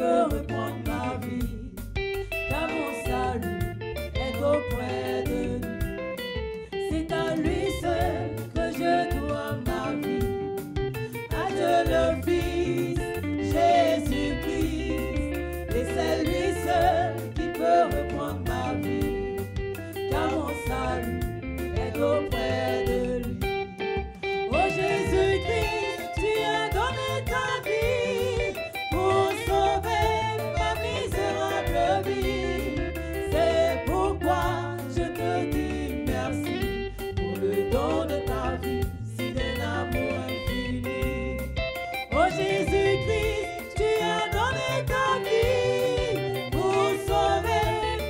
peut reprendre ma vie, car mon salut est auprès de lui. C'est à lui seul que je dois ma vie, à Dieu le Fils, Jésus-Christ, et c'est lui seul qui peut reprendre ma vie, car mon salut est auprès de lui. Oh Jésus-Christ, tu as donné ta vie pour sauver ma misérable vie. C'est pourquoi je te dis merci pour le don de ta vie, si d'un amour infini. Oh Jésus-Christ, tu as donné ta vie pour sauver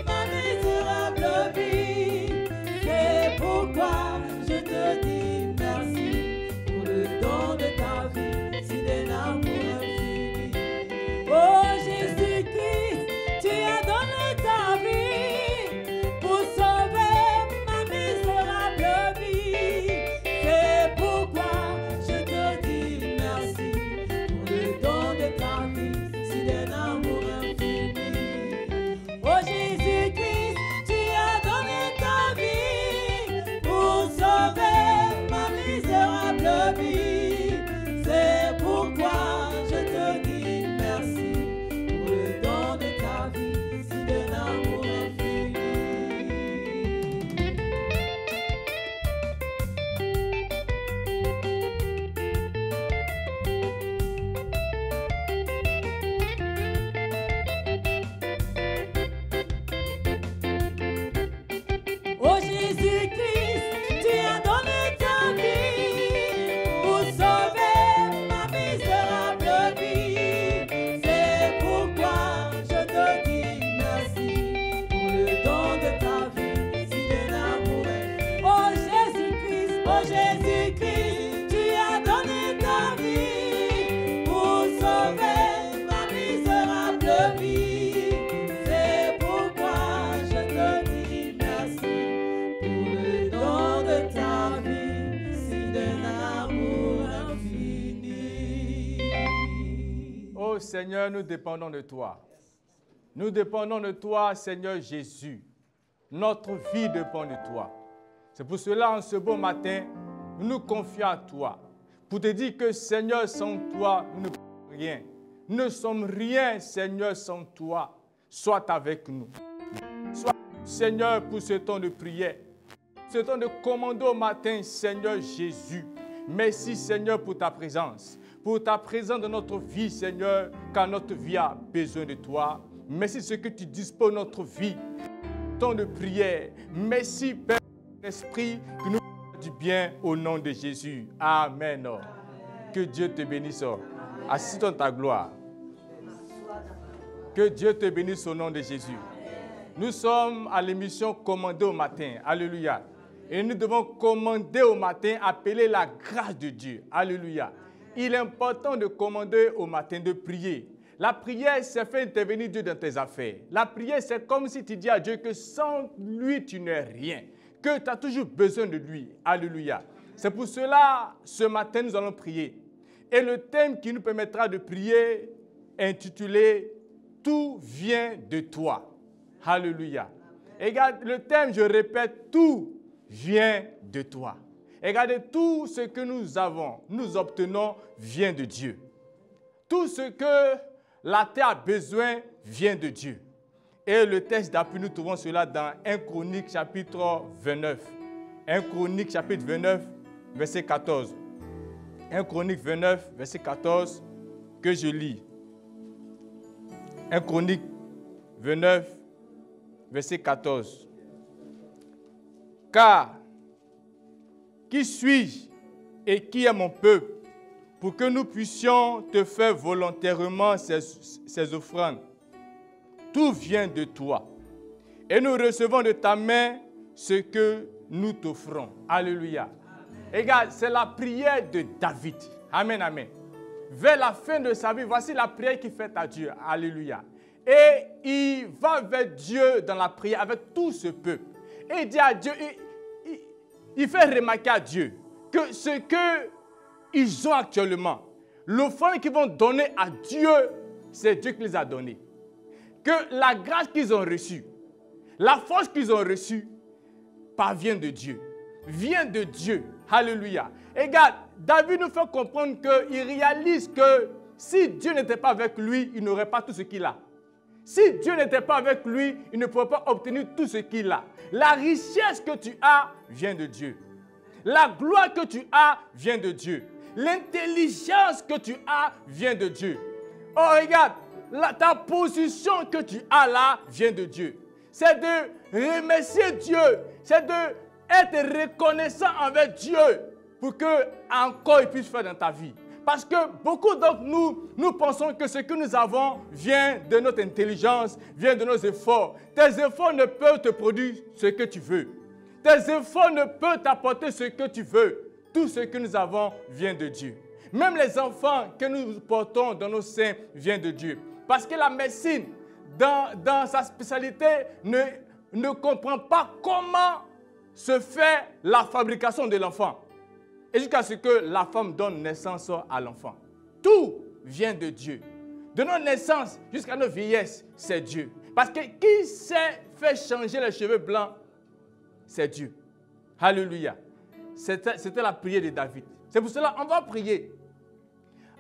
ma misérable vie. C'est pourquoi je te dis merci pour le don de ta vie, si d'un amour infini. Oh Jésus-Christ, tu as donné ta vie pour sauver ma misérable vie. C'est pourquoi je te dis merci pour le don de ta vie, si d'un amour infini. Oh Jésus-Christ, tu as donné ta vie pour sauver ma misérable vie. C'est pourquoi je te dis merci pour le don de ta vie, si d'un amour infini. Oh Jésus-Christ, tu as donné ta vie pour sauver ma misérable vie. C'est pourquoi je te dis merci pour le don de ta vie, si d'un amour infini. Oh Jésus-Christ, tu as donné ta vie pour sauver ma misérable vie. C'est pourquoi je te dis merci pour le don de ta vie, si d'un amour infini. Oh Seigneur, nous dépendons de toi. Nous dépendons de toi, Seigneur Jésus. Notre vie dépend de toi. C'est pour cela, en ce beau matin, nous nous confions à toi. Pour te dire que, Seigneur, sans toi, nous ne pouvons rien. Nous ne sommes rien, Seigneur, sans toi. Sois avec nous. Sois, Seigneur, pour ce temps de prière. Ce temps de commando au matin, Seigneur Jésus. Merci, Seigneur, pour ta présence. Pour ta présence dans notre vie, Seigneur, car notre vie a besoin de toi. Merci de ce que tu disposes notre vie. Temps de prière. Merci, Père, Esprit, que nous faisons du bien au nom de Jésus. Amen. Que Dieu te bénisse. Assis-toi dans ta gloire. Que Dieu te bénisse au nom de Jésus. Nous sommes à l'émission Commander au matin. Alléluia. Et nous devons commander au matin, appeler la grâce de Dieu. Alléluia. Il est important de commander au matin, de prier. La prière, c'est faire intervenir Dieu dans tes affaires. La prière, c'est comme si tu dis à Dieu que sans lui, tu n'es rien. Que tu as toujours besoin de lui. Alléluia. C'est pour cela, ce matin, nous allons prier. Et le thème qui nous permettra de prier est intitulé « Tout vient de toi ». Alléluia. Et regarde, le thème, je répète, tout vient de toi. Et regardez, tout ce que nous avons, nous obtenons, vient de Dieu. Tout ce que la terre a besoin vient de Dieu. Et le texte d'appui, nous trouvons cela dans 1 Chronique chapitre 29. 1 Chronique chapitre 29, verset 14. 1 Chronique 29, verset 14, que je lis. 1 Chronique 29, verset 14. Car, qui suis-je et qui est mon peuple pour que nous puissions te faire volontairement ces offrandes? Tout vient de toi. Et nous recevons de ta main ce que nous t'offrons. Alléluia. Regarde, c'est la prière de David. Amen, amen. Vers la fin de sa vie, voici la prière qu'il fait à Dieu. Alléluia. Et il va vers Dieu dans la prière avec tout ce peuple. Et il dit à Dieu, il fait remarquer à Dieu que ce qu'ils ont actuellement, l'offrande qu'ils vont donner à Dieu c'est Dieu qui les a donnés. Que la grâce qu'ils ont reçue, la force qu'ils ont reçue, parvient de Dieu, vient de Dieu. Alléluia. Et regarde, David nous fait comprendre qu'il réalise que si Dieu n'était pas avec lui, il n'aurait pas tout ce qu'il a. Si Dieu n'était pas avec lui, il ne pourrait pas obtenir tout ce qu'il a. La richesse que tu as vient de Dieu. La gloire que tu as vient de Dieu. L'intelligence que tu as vient de Dieu. Oh, regarde, ta position que tu as là vient de Dieu. C'est de remercier Dieu. C'est d'être reconnaissant envers Dieu pour que encore il puisse faire dans ta vie. Parce que beaucoup d'entre nous, nous pensons que ce que nous avons vient de notre intelligence, vient de nos efforts. Tes efforts ne peuvent te produire ce que tu veux. Tes efforts ne peuvent t'apporter ce que tu veux. Tout ce que nous avons vient de Dieu. Même les enfants que nous portons dans nos seins viennent de Dieu. Parce que la médecine, dans sa spécialité, ne comprend pas comment se fait la fabrication de l'enfant. Et jusqu'à ce que la femme donne naissance à l'enfant. Tout vient de Dieu. De notre naissance jusqu'à notre vieillesse, c'est Dieu. Parce que qui sait faire changer les cheveux blancs, c'est Dieu. Alléluia. C'était la prière de David. C'est pour cela qu'on va prier.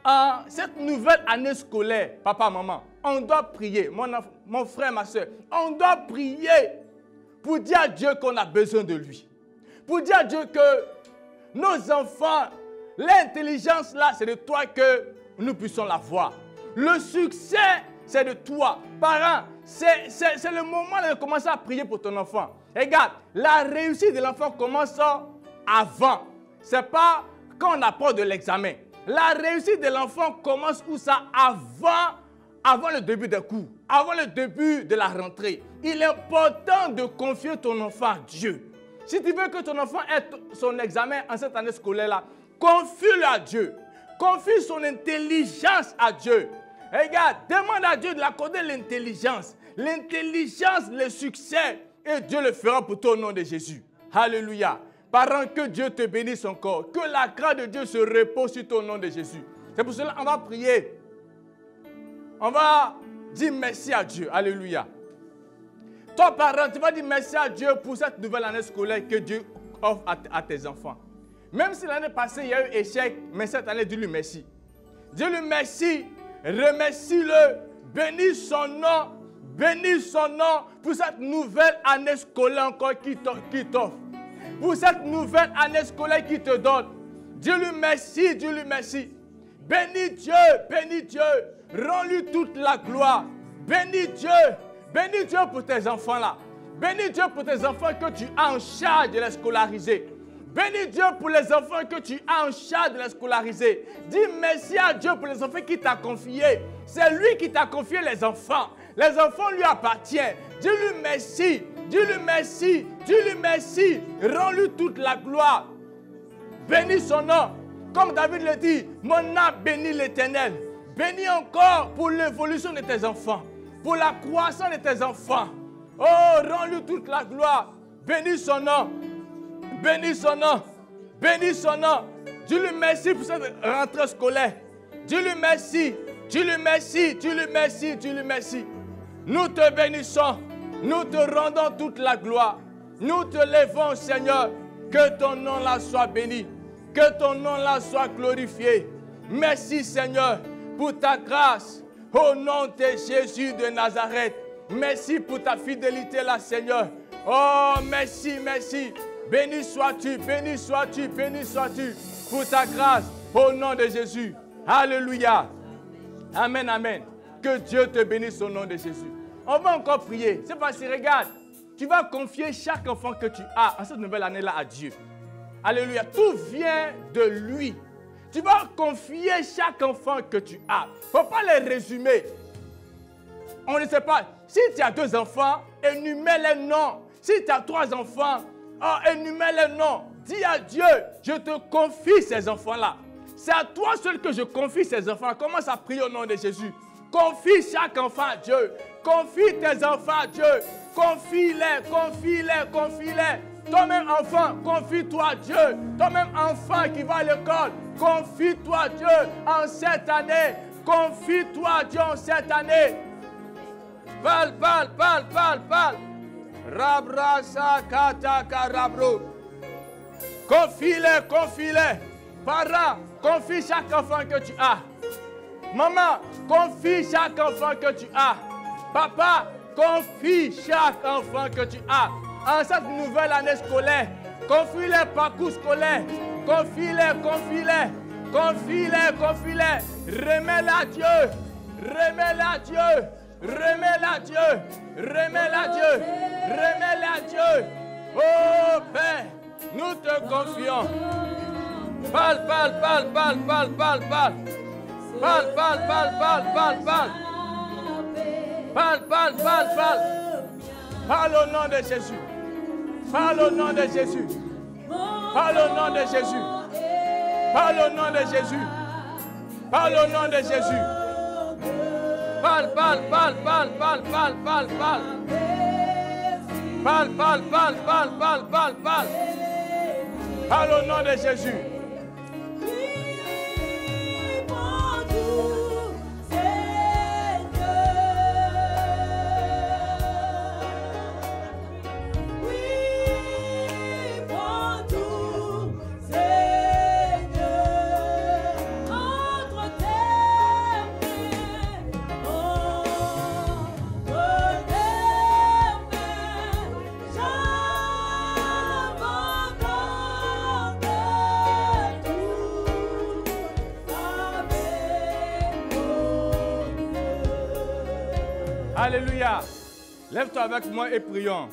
En cette nouvelle année scolaire, papa, maman, on doit prier. Mon frère, ma soeur, on doit prier pour dire à Dieu qu'on a besoin de lui. Pour dire à Dieu que nos enfants, l'intelligence là, c'est de toi que nous puissions la voir. Le succès, c'est de toi. Parents, c'est le moment de commencer à prier pour ton enfant. Regarde, la réussite de l'enfant commence avant. Ce n'est pas quand on apporte de l'examen. La réussite de l'enfant commence où ça? Avant le début des cours, avant le début de la rentrée. Il est important de confier ton enfant à Dieu. Si tu veux que ton enfant ait son examen en cette année scolaire-là, confie-le à Dieu. Confie son intelligence à Dieu. Regarde, demande à Dieu de l'accorder l'intelligence. L'intelligence, le succès, et Dieu le fera pour toi au nom de Jésus. Alléluia. Parents, que Dieu te bénisse encore. Que la grâce de Dieu se repose sur toi au nom de Jésus. C'est pour cela qu'on va prier. On va dire merci à Dieu. Alléluia. Toi, parent, tu vas dire merci à Dieu pour cette nouvelle année scolaire que Dieu offre à tes enfants. Même si l'année passée, il y a eu échec, mais cette année, dis-lui merci. Dis-lui merci, remercie-le, bénis son nom pour cette nouvelle année scolaire encore qui t'offre. Pour cette nouvelle année scolaire qui te donne. Dis-lui merci, dis-lui merci. Bénis Dieu, rends-lui toute la gloire. Bénis Dieu pour tes enfants là. Bénis Dieu pour tes enfants que tu as en charge de les scolariser. Bénis Dieu pour les enfants que tu as en charge de les scolariser. Dis merci à Dieu pour les enfants qu'il t'a confiés. C'est lui qui t'a confié les enfants. Les enfants lui appartiennent. Dis-lui merci. Dis-lui merci. Dis-lui merci. Rends-lui toute la gloire. Bénis son nom. Comme David le dit, mon âme bénit l'Éternel. Bénis encore pour l'évolution de tes enfants. Pour la croissance de tes enfants. Oh, rends-lui toute la gloire. Bénis son nom. Bénis son nom. Bénis son nom. Dis-lui merci pour cette rentrée scolaire. Dis-lui merci. Dis-lui merci. Dis-lui merci. Dis-lui merci. Nous te bénissons. Nous te rendons toute la gloire. Nous te levons, Seigneur. Que ton nom là soit béni. Que ton nom là soit glorifié. Merci, Seigneur, pour ta grâce. Au nom de Jésus de Nazareth. Merci pour ta fidélité là, Seigneur. Oh, merci, merci. Béni sois-tu, béni sois-tu, béni sois-tu pour ta grâce. Au nom de Jésus. Alléluia. Amen, amen. Que Dieu te bénisse au nom de Jésus. On va encore prier. C'est parce que regarde, tu vas confier chaque enfant que tu as en cette nouvelle année-là à Dieu. Alléluia. Tout vient de lui. Tu vas confier chaque enfant que tu as. Il ne faut pas les résumer. On ne sait pas. Si tu as 2 enfants, énumère les noms. Si tu as 3 enfants, énumère les noms. Dis à Dieu, je te confie ces enfants-là. C'est à toi seul que je confie ces enfants. Commence à prier au nom de Jésus. Confie chaque enfant à Dieu. Confie tes enfants à Dieu. Confie-les, confie-les, confie-les. Toi-même enfant, confie-toi à Dieu. Toi-même enfant qui va à l'école, confie-toi à Dieu en cette année. Confie-toi, Dieu, en cette année. Parle. Rabrasa kataka rabro. Confie-les. Parents, confie chaque enfant que tu as. Maman, confie chaque enfant que tu as. Papa, confie chaque enfant que tu as. En cette nouvelle année scolaire, confie les parcours scolaires. Confie-les. Remets-les à Dieu. Oh Père, nous te confions. Parle. Parle au nom de Jésus. Parle au nom de Jésus. Parle au nom de Jésus. Parle au nom de Jésus. Parle au nom de Jésus. Parle. Parle au nom de Jésus. Alléluia. Lève-toi avec moi et prions.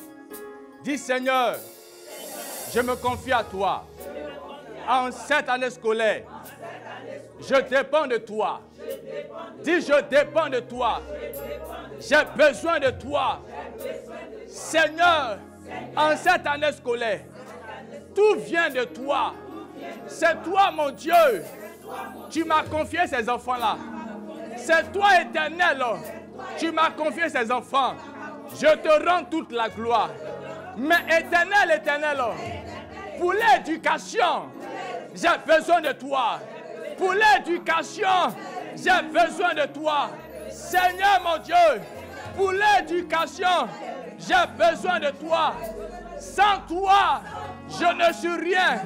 Dis Seigneur, je me confie à toi. En cette année scolaire, je dépends de toi. Dis je dépends de toi. J'ai besoin de toi. Seigneur, en cette année scolaire, tout vient de toi. C'est toi mon Dieu. Tu m'as confié ces enfants-là. C'est toi éternel. Tu m'as confié ces enfants. Je te rends toute la gloire. Mais éternel, pour l'éducation, j'ai besoin de toi. Pour l'éducation, j'ai besoin de toi. Seigneur mon Dieu, pour l'éducation, j'ai besoin de toi. Sans toi, je ne suis rien.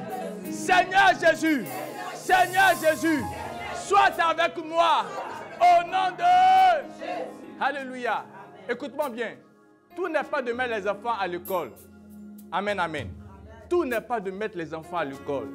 Seigneur Jésus, sois avec moi. Au nom de Jésus. Alléluia. Écoute-moi bien. Tout n'est pas de mettre les enfants à l'école. Amen. Tout n'est pas de mettre les enfants à l'école.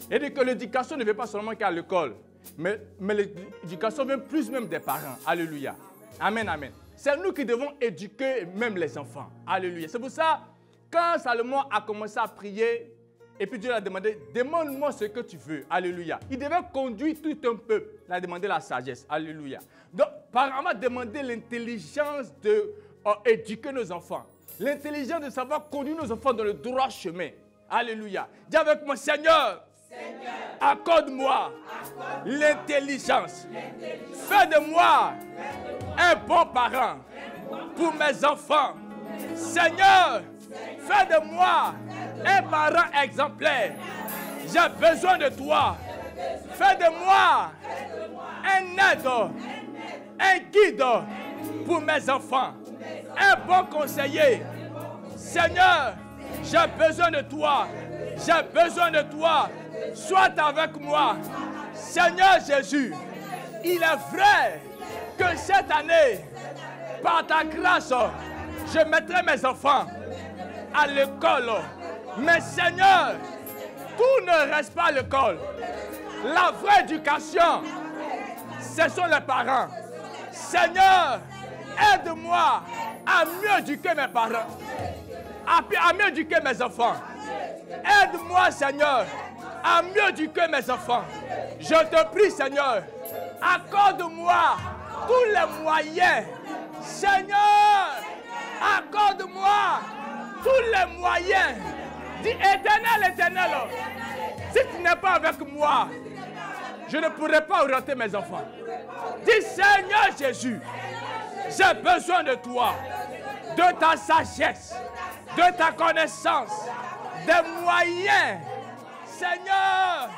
Et dit que l'éducation ne vient pas seulement qu'à l'école. Mais l'éducation vient plus même des parents. Alléluia. Amen. C'est nous qui devons éduquer même les enfants. Alléluia. C'est pour ça, quand Salomon a commencé à prier, et puis Dieu l'a demandé, demande-moi ce que tu veux. Alléluia. Il devait conduire tout un peuple. Il a demandé la sagesse. Alléluia. Donc, par exemple, demander l'intelligence d'éduquer nos enfants. L'intelligence de savoir conduire nos enfants dans le droit chemin. Alléluia. Dis avec moi, Seigneur, accorde-moi l'intelligence. Fais de moi un bon parent pour mes enfants. Seigneur, fais de moi un parent exemplaire. J'ai besoin de toi. Fais de moi un aide, un guide pour mes enfants. Un bon conseiller. Seigneur, j'ai besoin de toi. J'ai besoin de toi. Sois avec moi. Seigneur Jésus, il est vrai que cette année, par ta grâce, je mettrai mes enfants à l'école. Mais Seigneur, tout ne reste pas à l'école. La vraie éducation, ce sont les parents. Seigneur, aide-moi à mieux éduquer mes parents, à mieux éduquer mes enfants. Aide-moi, Seigneur, à mieux éduquer mes enfants. Je te prie, Seigneur, accorde-moi tous les moyens. Seigneur, accorde-moi tous les moyens. Dis éternel, si tu n'es pas avec moi, je ne pourrai pas orienter mes enfants. Dis Seigneur Jésus, j'ai besoin de toi, de ta sagesse, de ta connaissance, des moyens. Seigneur,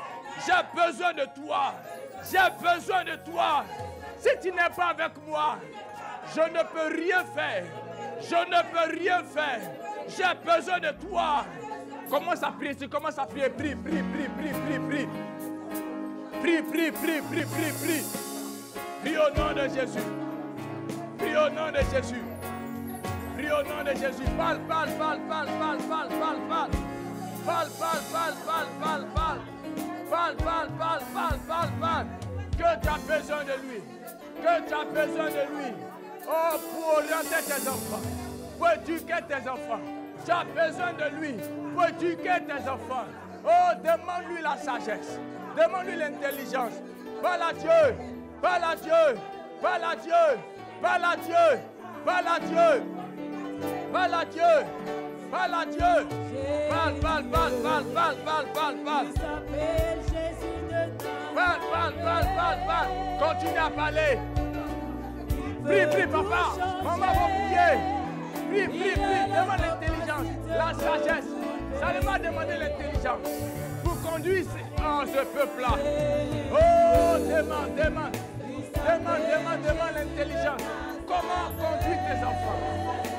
J'ai besoin de toi. J'ai besoin de toi. Si tu n'es pas avec moi, je ne peux rien faire. Je ne peux rien faire. J'ai besoin de toi. Commence à prier. Commence à prier. Prie, prie, prie, prie, prie, prie. Prie, prie, prie, prie, prie, prie. Prie au nom de Jésus. Prie au nom de Jésus. Prie au nom de Jésus. Parle, parle, parle, parle, parle, parle, parle, parle. Parle, parle, parle, parle, parle, parle. Parle, parle, parle, parle, parle, parle. Que tu as besoin de lui. Que tu as besoin de lui. Oh, pour orienter tes enfants. Pour éduquer tes enfants. Tu as besoin de lui. Pour éduquer tes enfants. Oh, demande-lui la sagesse. Demande-lui l'intelligence. Parle à Dieu. Parle à Dieu. Parle à Dieu. Parle à Dieu. Parle à Dieu. Parle à Dieu. Parle à Dieu. Parle, parle, parle, parle, parle, parle, parle, parle. Parle, parle, parle, parle, parle. Continue à parler. Prie, prie, papa. Maman va prier. Prie, prie, prie. Demande l'intelligence, la sagesse. Ça m'a demandé l'intelligence pour conduire ce peuple-là. Oh, demande, demande. Demande, demande, demande l'intelligence. Comment conduire tes enfants?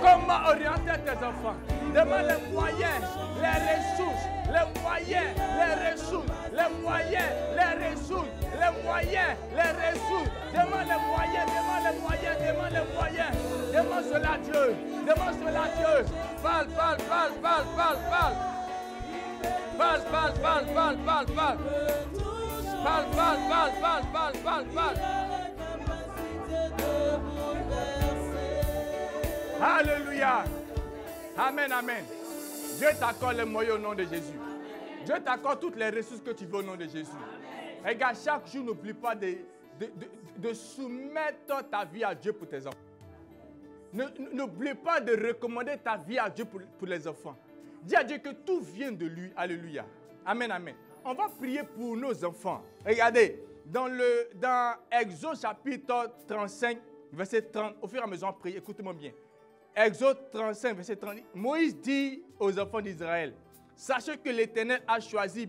Comment orienter tes enfants? Demande les moyens, les ressources, les moyens, les ressources, les moyens, les ressources, les moyens, les ressources. Demande les moyens, demande les moyens, demande les moyens. Demande cela à Dieu. Demande cela à Dieu. Parle, parle, parle, parle, parle, parle. Parle, parle, parle, parle, parle, parle. Parle, parle, parle, parle, parle, parle, parle. Alléluia. Amen, amen. Dieu t'accorde les moyens au nom de Jésus. Dieu t'accorde toutes les ressources que tu veux au nom de Jésus. Regarde, chaque jour, n'oublie pas de soumettre ta vie à Dieu pour tes enfants. N'oublie pas de recommander ta vie à Dieu pour les enfants. Dis à Dieu que tout vient de lui. Alléluia. Amen, amen. On va prier pour nos enfants. Regardez, dans Exode chapitre 35, verset 30, au fur et à mesure, priez, écoutez-moi bien. Exode 35, verset 30, Moïse dit aux enfants d'Israël, sachez que l'Éternel a choisi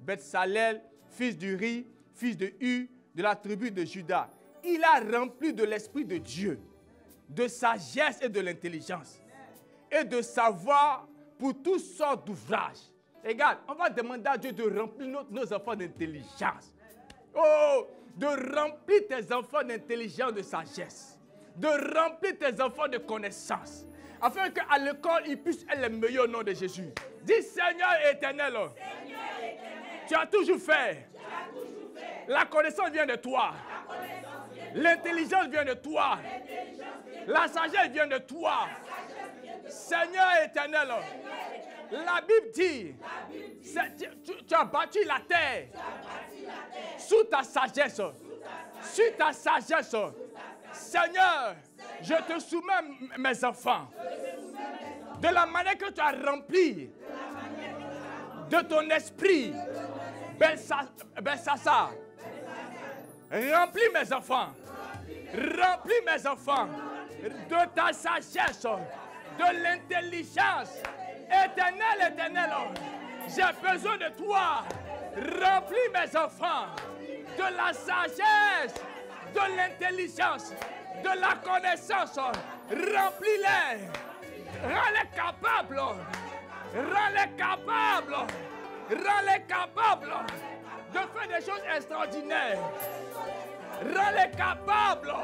Beth-Salel, fils d'Uri, fils de Hu, de la tribu de Juda. Il a rempli de l'Esprit de Dieu, de sagesse et de l'intelligence, et de savoir pour toutes sortes d'ouvrages. Regarde, on va demander à Dieu de remplir nos enfants d'intelligence. Oh, de remplir tes enfants d'intelligence, de sagesse. De remplir tes enfants de connaissance. Afin qu'à l'école, ils puissent être les meilleurs au nom de Jésus. Dis Seigneur éternel. Tu as toujours fait. La connaissance vient de toi. L'intelligence vient de toi. La sagesse vient de toi. Seigneur éternel. La Bible dit, tu as bâti la terre sous ta sagesse. Sous ta sagesse. Seigneur, je te soumets mes enfants. De la manière que tu as rempli de ton esprit, Belshazzar. Remplis mes enfants. Remplis mes enfants de ta sagesse, de l'intelligence. Éternel, éternel, j'ai besoin de toi. Remplis mes enfants de la sagesse, de l'intelligence, de la connaissance. Remplis-les. Rends-les capables. Rends-les capables. Rends-les capables de faire des choses extraordinaires. Rends-les capables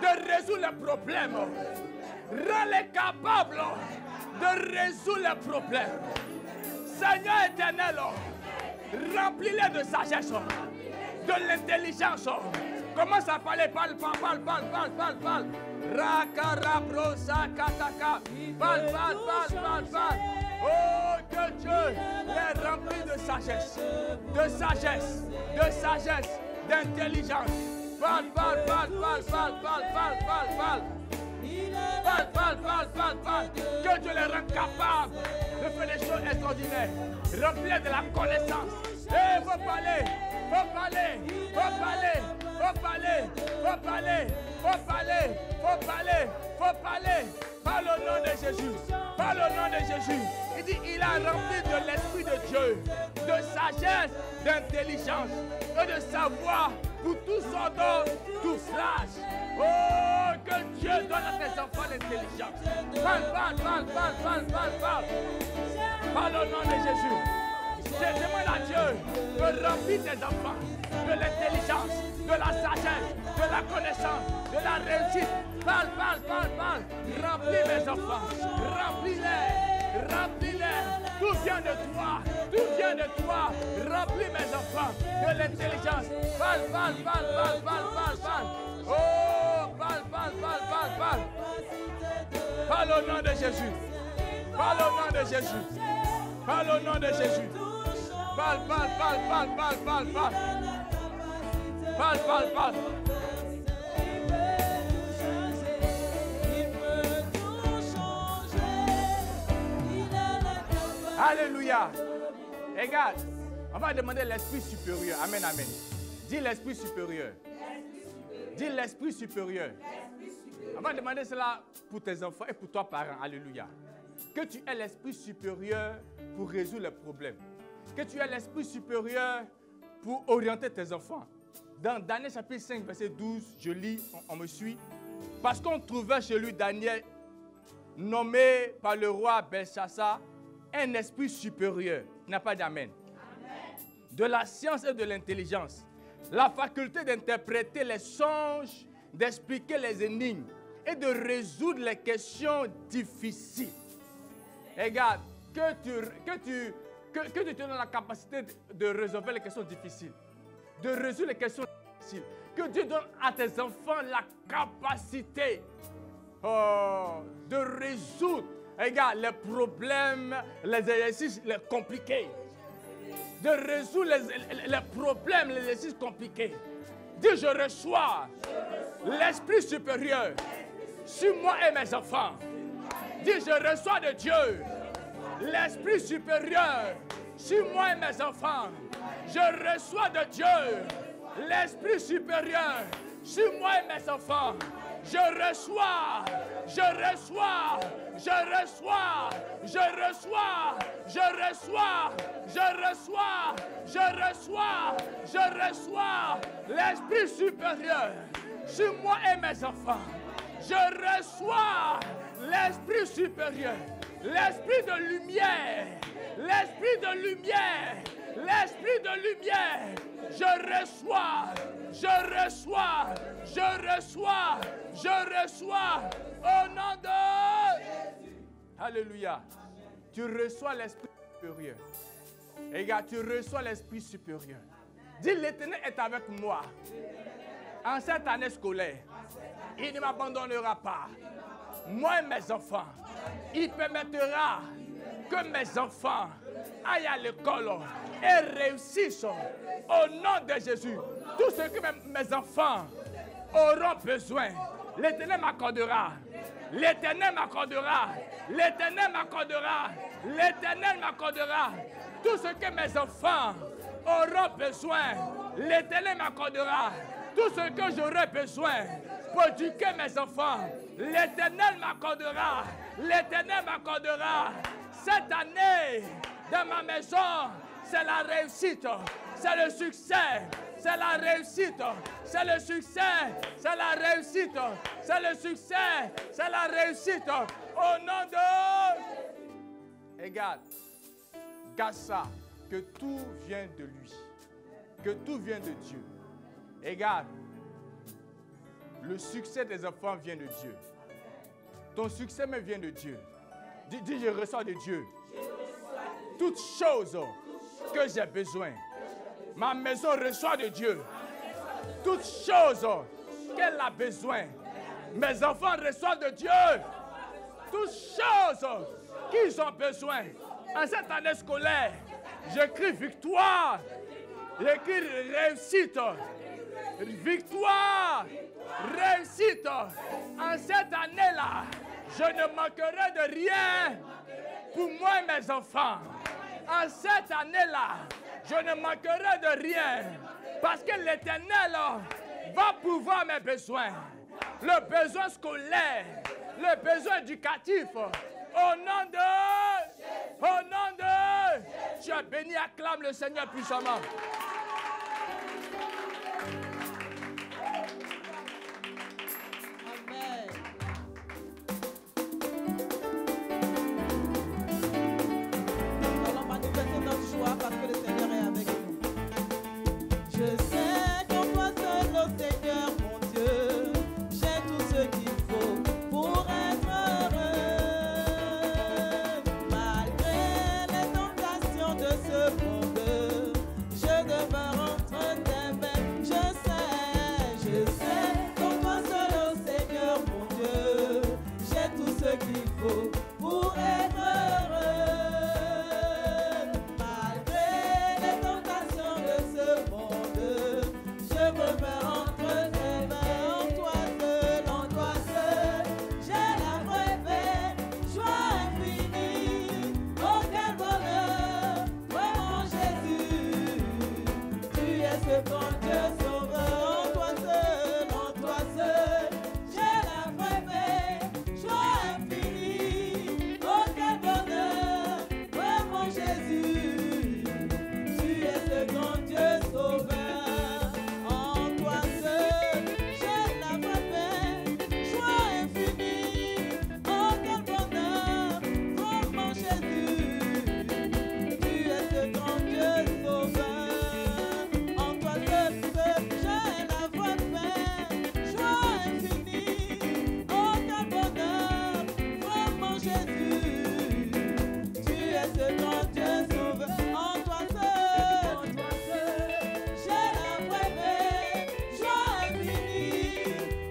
de résoudre les problèmes. Rends-les capables de résoudre les problèmes. Seigneur éternel, remplis-les de sagesse, de l'intelligence. Commence à parler, parle. Rakarabrosa kataka. Parle. Oh, que Dieu les remplit de sagesse, d'intelligence. Parle. Que Dieu les rende capables de faire des choses extraordinaires. Remplis de la connaissance. Et faut parler. Parle au nom de Jésus. Il dit, il a rempli de l'Esprit de Dieu, de sagesse sagesse, d'intelligence et de savoir pour tout son don, tout flash. Oh, que Dieu donne à tes enfants l'intelligence. Parle. Parle au nom de Jésus. Je demande à Dieu de remplir tes enfants de l'intelligence, de la sagesse, de la connaissance, de la réussite. Parle. Remplis mes enfants. Remplis-les. Tout vient de toi. Remplis mes enfants de l'intelligence. Parle. Oh, parle. Parle au nom de Jésus. Parle au nom de Jésus. Parle. Alléluia. Regarde, on va demander l'esprit supérieur. Amen. Dis l'esprit supérieur. Dis l'esprit supérieur. On va demander cela pour tes enfants et pour toi, parents. Alléluia. Que tu aies l'esprit supérieur pour résoudre les problèmes. Que tu aies l'esprit supérieur pour orienter tes enfants. Dans Daniel chapitre 5, verset 12, je lis, on me suit. Parce qu'on trouvait chez lui Daniel, nommé par le roi Belshazzar, un esprit supérieur. Tu n'as pas d'amen. De la science et de l'intelligence. La faculté d'interpréter les songes, d'expliquer les énigmes et de résoudre les questions difficiles. Regarde, que tu te donnes la capacité de résoudre les questions difficiles. De résoudre les questions difficiles. Que Dieu donne à tes enfants la capacité de résoudre, regarde, les problèmes, les exercices les compliqués. De résoudre les problèmes, les exercices compliqués. Dis, je reçois l'esprit supérieur sur moi et mes enfants. Dis, je reçois de Dieu l'esprit supérieur sur moi et mes enfants. Je reçois de Dieu l'esprit supérieur sur moi et mes enfants. Je reçois l'esprit supérieur sur moi et mes enfants. Je reçois l'esprit supérieur, l'esprit de lumière, l'esprit de lumière, l'esprit de lumière. Je reçois au nom de Jésus. Alléluia. Tu reçois l'esprit supérieur. Regarde, tu reçois l'esprit supérieur. Dis, l'Éternel est avec moi. En cette année scolaire, il ne m'abandonnera pas. Moi et mes enfants, il permettra que mes enfants aillent à l'école et réussissent au nom de Jésus. Tout ce que mes enfants auront besoin, l'Éternel m'accordera. L'Éternel m'accordera. L'Éternel m'accordera. L'Éternel m'accordera. Tout ce que mes enfants auront besoin, l'Éternel m'accordera. Tout ce que j'aurai besoin pour éduquer mes enfants, l'Éternel m'accordera. L'Éternel m'accordera. Cette année, dans ma maison, c'est la réussite, c'est le succès, c'est la réussite, c'est le succès, c'est la réussite, c'est le succès, c'est la réussite. Au nom de... Regarde, garde ça, que tout vient de lui, que tout vient de Dieu. Regarde, le succès des enfants vient de Dieu. Ton succès me vient de Dieu. Dis, je reçois de Dieu toutes choses que j'ai besoin. Ma maison reçoit de Dieu toutes choses qu'elle a besoin. Mes enfants reçoivent de Dieu toutes choses qu'ils ont besoin. En cette année scolaire, j'écris victoire, j'écris réussite, victoire, réussite. En cette année-là, je ne manquerai de rien pour moi et mes enfants. En cette année-là, je ne manquerai de rien parce que l'Éternel va pouvoir mes besoins. Le besoin scolaire, le besoin éducatif. Au nom de tu es béni, acclame le Seigneur puissamment. Amen. Nous allons manifester notre joie parce que le Seigneur est avec nous. Je sais qu'en toi seul, ô Seigneur, mon Dieu, j'ai tout ce qu'il faut pour être heureux. Malgré les tentations de ce monde, je demeure entre tes mains. Je sais qu'en toi seul, ô Seigneur, mon Dieu, j'ai tout ce qu'il faut pour être heureux. Malgré les tentations de ce monde, je me mets entre tes mains. En toi seul, j'ai la vraie paix, joie infinie. Oh, quel bonheur, vraiment Jésus, tu es ce grand Dieu sauveur. En toi seul, j'ai la vraie paix, joie infinie. Oh, quel bonheur, vraiment Jésus, tu es ce grand Dieu sauveur. En toi seul, j'ai la vraie paix, joie infinie. Oh, quel bonheur, vraiment Jésus, tu es ce grand Dieu sauveur. En toi seul, j'ai la vraie paix, joie infinie. Oh, quel bonheur, vraiment Jésus, tu es ce grand Dieu sauveur. En toi seul, j'ai la vraie paix, joie infinie.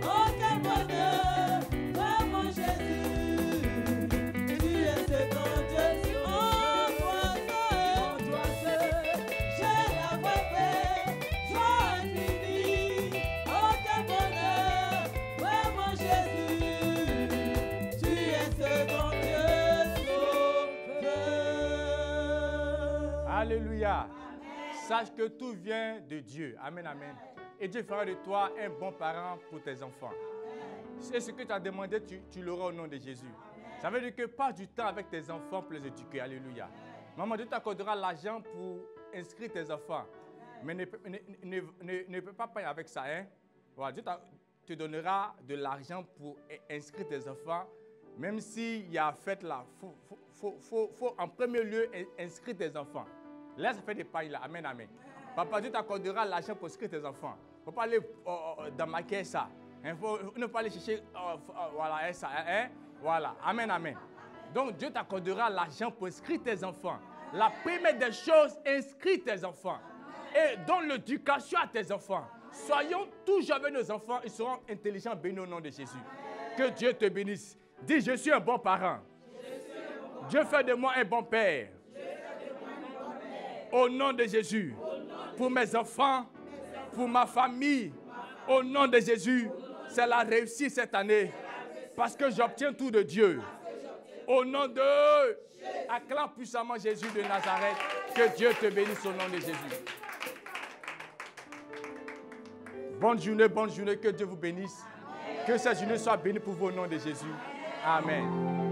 Oh, quel bonheur, vraiment Jésus, tu es ce grand Dieu. En toi seul, j'ai la vraie paix, joie infinie. Oh, quel bonheur, vraiment Jésus, tu es ce grand Dieu sauveur. Alléluia. Sache que tout vient de Dieu. Amen, amen. Et Dieu fera de toi un bon parent pour tes enfants. C'est ce que tu as demandé, tu l'auras au nom de Jésus. Ça veut dire que passe du temps avec tes enfants pour les éduquer. Alléluia. Maman, Dieu t'accordera l'argent pour inscrire tes enfants. Mais ne peut pas payer avec ça. Hein? Voilà, Dieu te donnera de l'argent pour inscrire tes enfants. Même s'il y a fête là, faut en premier lieu inscrire tes enfants. Là, ça fait des pailles là. Amen, amen. Papa, Dieu t'accordera l'argent pour inscrire tes enfants. Il ne faut pas aller dans ma caisse ça. Il faut ne pas aller chercher voilà, ça. Hein? Voilà. Amen, amen. Donc, Dieu t'accordera l'argent pour inscrire tes enfants. La première des choses, inscris tes enfants. Et donne l'éducation à tes enfants. Soyons toujours avec nos enfants. Ils seront intelligents, bénis au nom de Jésus. Que Dieu te bénisse. Dis, je suis un bon parent. Dieu fait de moi un bon père. Au nom de Jésus. Pour mes enfants, pour ma famille. Au nom de Jésus. C'est la réussite cette année. Parce que j'obtiens tout de Dieu. Au nom de... Acclame puissamment Jésus de Nazareth. Que Dieu te bénisse au nom de Jésus. Bonne journée, que Dieu vous bénisse. Que cette journée soit bénie pour vous au nom de Jésus. Amen.